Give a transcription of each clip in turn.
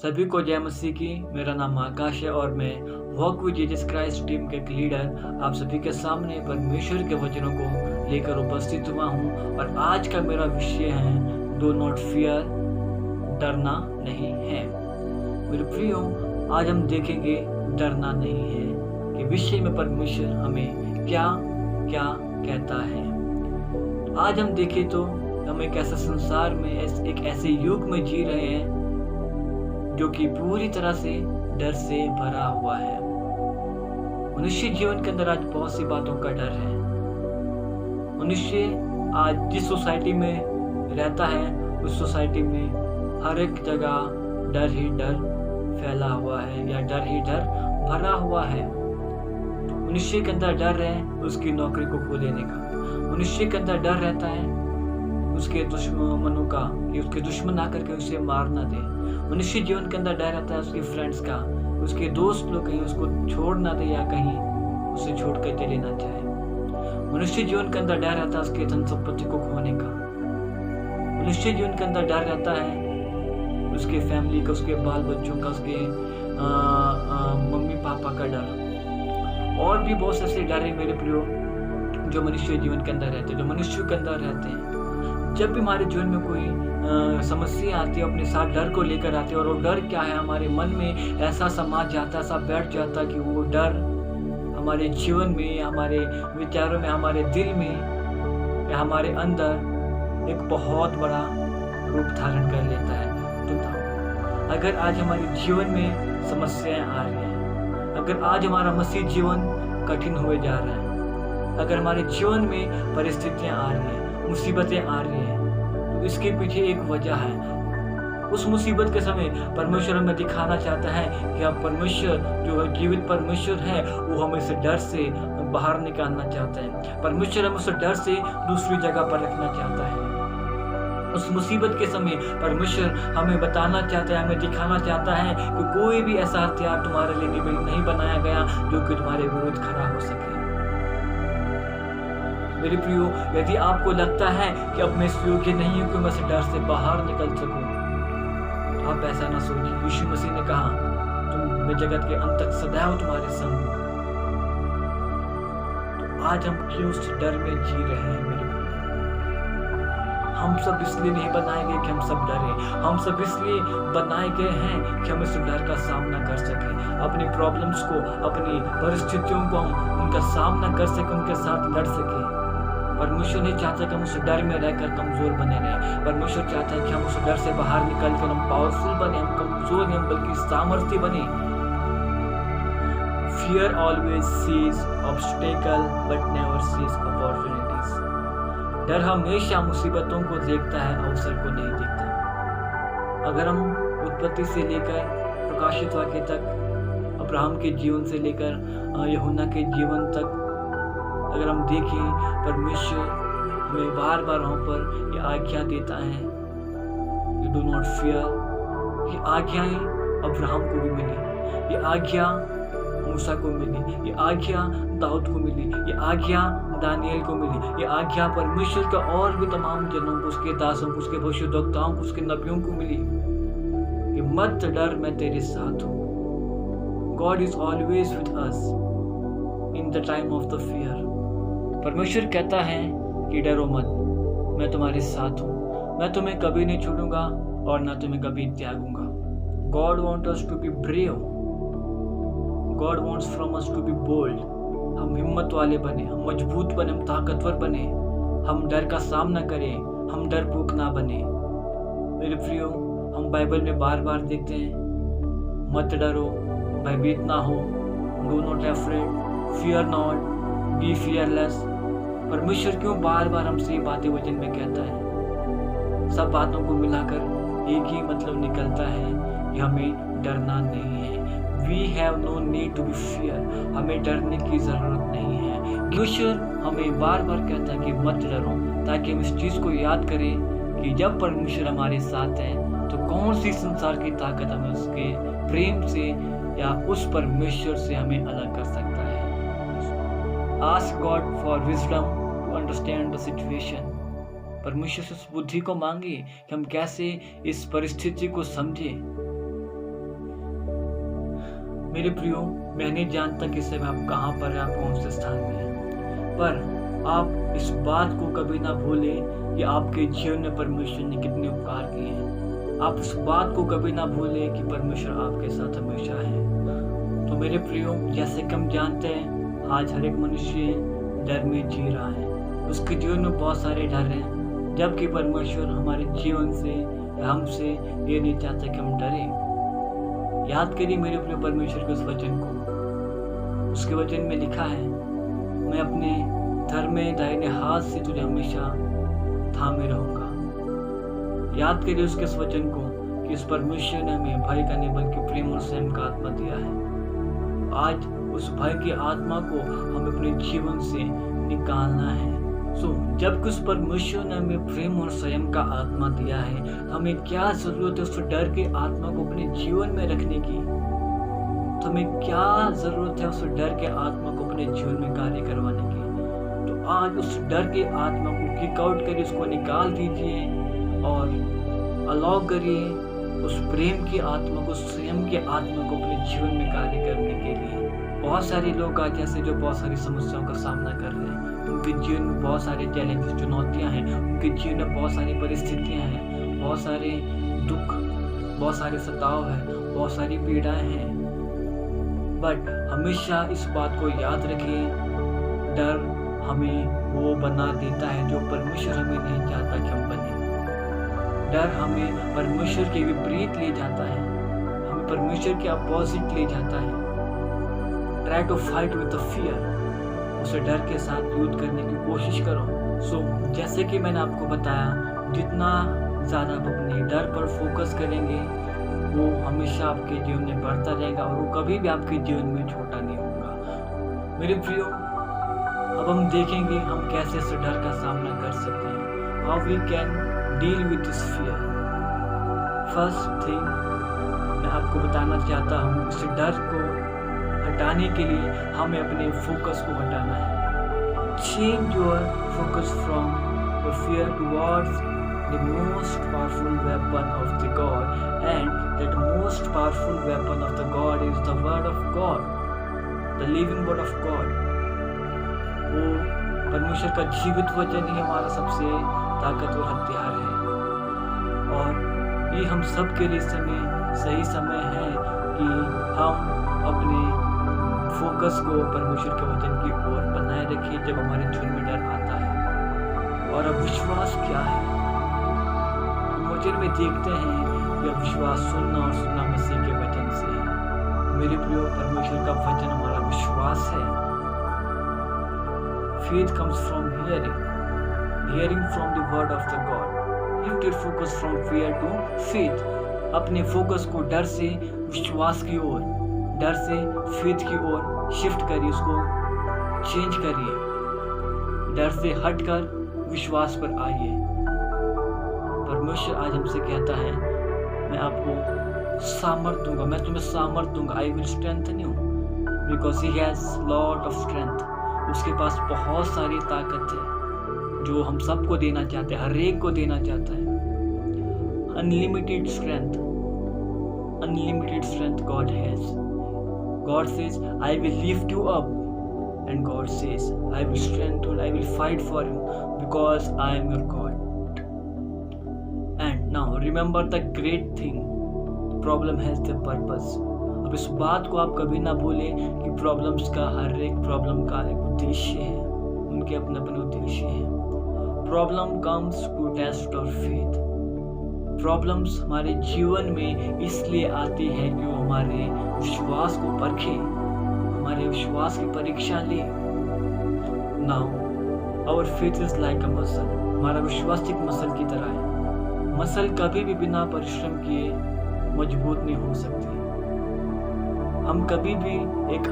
सभी को जय मसीह की। मेरा नाम आकाश है और मैं walk with Jesus Christ team के एक लीडर आप सभी के सामने परमेश्वर के वचनों को लेकर उपस्थित हुआ हूँ। और आज का मेरा विषय है डू नॉट फियर, डरना नहीं है। मेरे प्रियो, आज हम देखेंगे डरना नहीं है कि विषय में परमेश्वर हमें क्या क्या कहता है। आज हम देखें तो हम एक ऐसे संसार में, एक ऐसे युग में जी रहे हैं जो कि पूरी तरह से डर से भरा हुआ है। मनुष्य जीवन के अंदर आज बहुत सी बातों का डर है। मनुष्य आज जिस सोसाइटी में रहता है उस सोसाइटी में हर एक जगह डर ही डर फैला हुआ है या डर ही डर भरा हुआ है। मनुष्य के अंदर डर है उसकी नौकरी को खो देने का। मनुष्य के अंदर डर रहता है उसके दुश्मनों का कि उसके दुश्मन आकर के उसे मार ना दे। मनुष्य जीवन के अंदर डर रहता है उसके फ्रेंड्स का, उसके दोस्त लोग कहीं उसको छोड़ ना दे या कहीं उसे छोड़ कर चले ना जाए। मनुष्य जीवन के अंदर डर रहता है उसके धन संपत्ति को खोने का। मनुष्य जीवन के अंदर डर रहता है उसके फैमिली का, उसके बाल बच्चों का, उसके मम्मी पापा का डर। और भी बहुत से ऐसे डर है मेरे प्रियो जो मनुष्य जीवन के अंदर रहते हैं, जो मनुष्य के अंदर रहते हैं। जब भी हमारे जीवन में कोई समस्या आती है अपने साथ डर को लेकर आती है, और वो डर क्या है हमारे मन में ऐसा समा जाता है, ऐसा बैठ जाता है कि वो डर हमारे जीवन में, हमारे विचारों में, हमारे दिल में या हमारे अंदर एक बहुत बड़ा रूप धारण कर लेता है। तो अगर आज हमारे जीवन में समस्याएं आ रही हैं, अगर आज हमारा मसीह जीवन कठिन हुए जा रहा है, अगर हमारे जीवन में परिस्थितियां आ रही हैं, मुसीबतें आ रही हैं, तो इसके पीछे एक वजह है। उस मुसीबत के समय परमेश्वर हमें दिखाना चाहता है कि अब परमेश्वर जो जीवित परमेश्वर है वो हमें इस डर से बाहर निकालना चाहता है। परमेश्वर हमें उस डर से दूसरी जगह पर रखना चाहता है। उस मुसीबत के समय परमेश्वर हमें बताना चाहता है, हमें दिखाना चाहता है कि कोई भी ऐसा हथियार तुम्हारे लिए नहीं बनाया गया जो कि तुम्हारे विरुद्ध खड़ा हो सके। मेरे प्रियो, यदि आपको लगता है कि अब मैं इस योग्य नहीं हूं कि मैं इस डर से बाहर निकल सकूं, तो आप ऐसा ना सोचिए। यीशु मसीह ने कहा, मैं जगत के अंत तक सदैव तुम्हारे संग हूं। तो आज हम क्यों उस डर में जी रहे हैं मेरे प्रियो? हम सब इसलिए नहीं बनाए गए कि हम सब डरे। हम सब इसलिए बनाए गए हैं कि हम इस डर का सामना कर सकें, अपनी प्रॉब्लम्स को, अपनी परिस्थितियों को हम उनका सामना कर सकें, उनके साथ लड़ सकें। परमेश्वर नहीं चाहता कि हम उस डर में रहकर कमजोर बने रहें। परमेश्वर चाहता है कि हम उस डर से बाहर निकलकर हम पावरफुल बने, हम कमजोर नहीं बल्कि सामर्थ्य बने। Fear always sees obstacle but never sees opportunities. डर हमेशा मुसीबतों को देखता है, अवसर को नहीं देखता। अगर हम उत्पत्ति से लेकर प्रकाशित वाक्य तक, अब्राहम के जीवन से लेकर यूहन्ना के जीवन तक अगर हम देखें, परमेश्वर हमें बार बार वहाँ पर ये आज्ञा देता है कि डू नॉट फियर। ये आज्ञाएं अब्राहम को भी मिली, ये आज्ञा मूसा को मिली, ये आज्ञा दाऊद को मिली, ये आज्ञा दानियल को मिली, ये आज्ञा परमेश्वर का और भी तमाम जनों को, उसके दासों को, उसके भविष्यद्वक्ताओं को, उसके नबियों को मिली कि मत डर, मैं तेरे साथ हूँ। God is always with us in the time of the fear. परमेश्वर कहता है कि डरो मत, मैं तुम्हारे साथ हूँ, मैं तुम्हें कभी नहीं छोड़ूंगा और ना तुम्हें कभी त्यागूंगा। God wants us to be brave, God wants from us to be bold. हम हिम्मत वाले बने, हम मजबूत बने, हम ताकतवर बने, हम डर का सामना करें, हम डरपोक ना बने। मेरे प्रियो, हम बाइबल में बार बार देखते हैं, मत डरो, भयभीत ना हो, do not afraid, fear not, be fearless. परमेश्वर क्यों बार बार हमसे ये बातें वचन में कहता है? सब बातों को मिलाकर एक ही मतलब निकलता है कि हमें डरना नहीं है। We have no need to be fear. हमें डरने की जरूरत नहीं है। परमेश्वर हमें बार बार कहता है कि मत डरो, ताकि हम इस चीज को याद करें कि जब परमेश्वर हमारे साथ है तो कौन सी संसार की ताकत हमें उसके प्रेम से या उस परमेश्वर से हमें अलग कर सकता है। Ask God for wisdom to understand the situation. परमेश्वर से उस बुद्धि को मांगे कि हम कैसे इस परिस्थिति को समझे। मेरे प्रियो, मैं नहीं जानता कि समय आप कहाँ पर हैं, आप कौन से स्थान में हैं, पर आप इस बात को कभी ना भूलें कि आपके जीवन में परमेश्वर ने कितने उपकार किए हैं। आप इस बात को कभी ना भूलें कि परमेश्वर आपके साथ हमेशा है। तो मेरे प्रियो, जैसे कि हम जानते हैं, आज हर एक मनुष्य डर में जी रहा है। उसके जीवन में बहुत सारे डर हैं, जबकि परमेश्वर हमारे जीवन से या हमसे ये नहीं चाहता कि हम डरें। याद करिए मेरे प्रिय परमेश्वर के उस वचन को। उसके वचन में लिखा है, मैं अपने धर्म दाहिने हाथ से तुझे हमेशा थामे रहूंगा। याद करिए उसके उस वचन को कि उस परमेश्वर ने हमें भय का नहीं बल्कि प्रेम और संयम का आत्मा दिया है। आज उस भय की आत्मा को हमें अपने जीवन से निकालना है। जब उस परमेश्वर ने हमें प्रेम और संयम का आत्मा दिया है, हमें क्या जरूरत है उस डर के आत्मा को अपने जीवन में रखने की। तो हमें क्या जरूरत है उस डर के आत्मा को अपने जीवन में कार्य करवाने की। तो आज उस डर के आत्मा को किक आउट करिए, उसको निकाल दीजिए और अलाउ करिए उस प्रेम की आत्मा को, संयम की आत्मा को अपने जीवन में कार्य करने के लिए। बहुत सारे लोग आज ऐसे जो बहुत सारी समस्याओं का सामना कर रहे हैं, उनके जीवन में बहुत सारे चैलेंजेस, चुनौतियां हैं, उनके जीवन में बहुत सारी परिस्थितियां हैं, बहुत सारे दुख, बहुत सारे सताव है, बहुत सारी पीड़ाएं हैं। बट हमेशा इस बात को याद रखिए, डर हमें वो बना देता है जो परमेश्वर हमें नहीं चाहता कि हम बने। डर हमें परमेश्वर के विपरीत ले जाता है, हमें परमेश्वर के अपोजिट ले जाता है। Try to fight with the fear, उसे डर के साथ युद्ध करने की कोशिश करो। जैसे कि मैंने आपको बताया, जितना ज़्यादा आप अपने डर पर फोकस करेंगे, वो हमेशा आपके जीवन में बढ़ता रहेगा और वो कभी भी आपके जीवन में छोटा नहीं होगा। मेरे प्रियो, अब हम देखेंगे हम कैसे इस डर का सामना कर सकते हैं। How we can deal with this fear. First thing मैं आपको बताना चाहता हूँ, इस डर को हटाने के लिए हमें अपने फोकस को हटाना है। Change your focus from your fear towards the most powerful weapon of the God, and that most powerful weapon of the God is the word of God, the living word of God. वो परमेश्वर का जीवित वचन ही हमारा सबसे ताकतवर हथियार है। और ये हम सब के लिए सही समय है कि हम अपने फोकस को परमेश्वर के वचन की ओर बनाए रखिए जब हमारे जीवन में डर आता है। और अब विश्वास क्या है? हम वचन में देखते हैं कि अब विश्वास सुनना और सुनना मसीह के वचन से है। मेरे प्रियो, परमेश्वर का वचन हमारा विश्वास है। Faith comes from hearing from the word of the God. Lift your focus from fear to faith. अपने फोकस को डर से विश्वास की ओर, डर से फेथ की ओर शिफ्ट करिए, उसको चेंज करिए। डर से हटकर विश्वास पर आइए। परमेश्वर आज हमसे कहता है, मैं आपको सामर्थ दूंगा, मैं तुम्हें सामर्थ दूंगा। I will strengthen you because he has lot of strength. उसके पास बहुत सारी ताकत है जो हम सबको देना चाहते हैं, हर एक को देना चाहता है। Unlimited strength God has. God says, I will lift you up, and God says, I will strengthen, I will fight for you because I am your God. And now remember the great thing, the problem has the purpose. अब इस बात को आप कभी ना भूलें कि problems का, हर एक प्रॉब्लम का एक उद्देश्य है, उनके अपने अपने उद्देश्य हैं। प्रॉब्लम कम्स टू टेस्ट और फेथ। प्रॉब्लम्स हमारे जीवन में इसलिए आती है कि वो हमारे विश्वास को परखे, हमारे विश्वास की परीक्षा ले। Now our faith is like a muscle. हमारा विश्वास एक मसल की तरह है। मसल कभी भी बिना परिश्रम किए मजबूत नहीं हो सकती। हम कभी भी एक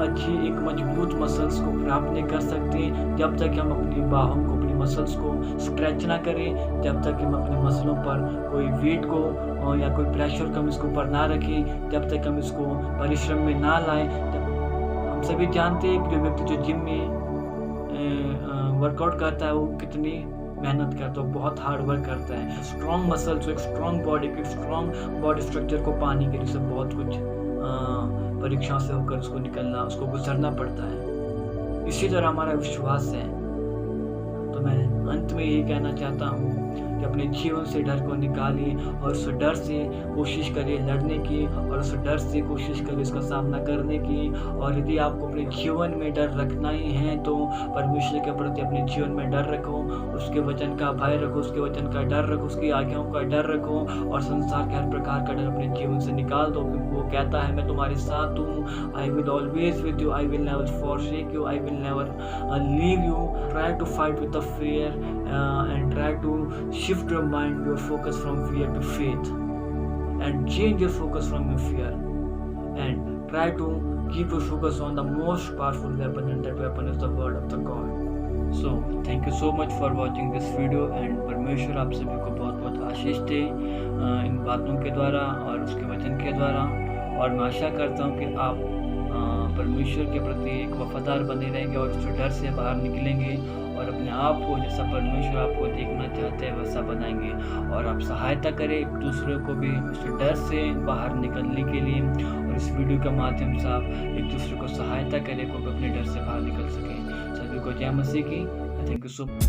मजबूत मसल्स को प्राप्त नहीं कर सकते जब तक हम अपनी बाहों को, अपनी मसल्स को स्ट्रेच ना करें, जब तक हम अपने मसलों पर कोई वेट को या कोई प्रेशर को हम इसके ऊपर ना रखें, जब तक हम इसको परिश्रम में ना लाएं। हम सभी जानते हैं कि जो व्यक्ति जो जिम में वर्कआउट करता है वो कितनी मेहनत करता है, बहुत हार्ड वर्क करता है। स्ट्रॉन्ग मसल्स, एक स्ट्रॉन्ग बॉडी स्ट्रक्चर को पाने के लिए सब बहुत कुछ परीक्षाओं से होकर उसको निकलना, उसको गुजरना पड़ता है। इसी तरह हमारा विश्वास है। तो मैं अंत में यही कहना चाहता हूँ कि अपने जीवन से डर को निकालिए और उस डर से कोशिश करिए लड़ने की, और उस डर से कोशिश करिए उसका सामना करने की। और यदि आपको अपने जीवन में डर रखना ही है तो परमेश्वर के प्रति अपने जीवन में डर रखो, उसके वचन का भय रखो, उसके वचन का डर रखो, उसकी आज्ञाओं का डर रखो, और संसार के हर प्रकार का डर अपने जीवन से निकाल दो, क्योंकि वो कहता है मैं तुम्हारे साथ हूँ। I will always with you, I will never forsake you, I will never leave you. Try to fight with the fear and try to shift your mind, your focus from fear to faith, and change your focus from your fear, and try to keep your focus on the most powerful weapon, and that weapon is the word of the God. So thank you so much for watching this video, and परमेश्वर आप सभी को बहुत बहुत आशीष दे इन बातों के द्वारा और उसके वचन के द्वारा। और मैं आशा करता हूँ कि आप परमेश्वर के प्रति एक वफादार बने रहेंगे और उस डर से बाहर निकलेंगे, और अपने आप को जैसा परमेश्वर आपको देखना चाहते हैं वैसा बनाएंगे। और आप सहायता करें एक दूसरे को भी उस डर से बाहर निकलने के लिए, और इस वीडियो के माध्यम से आप एक दूसरे को सहायता करें को अपने डर से बाहर निकल सकें। सभी को जय मसीह की। Thank you so much.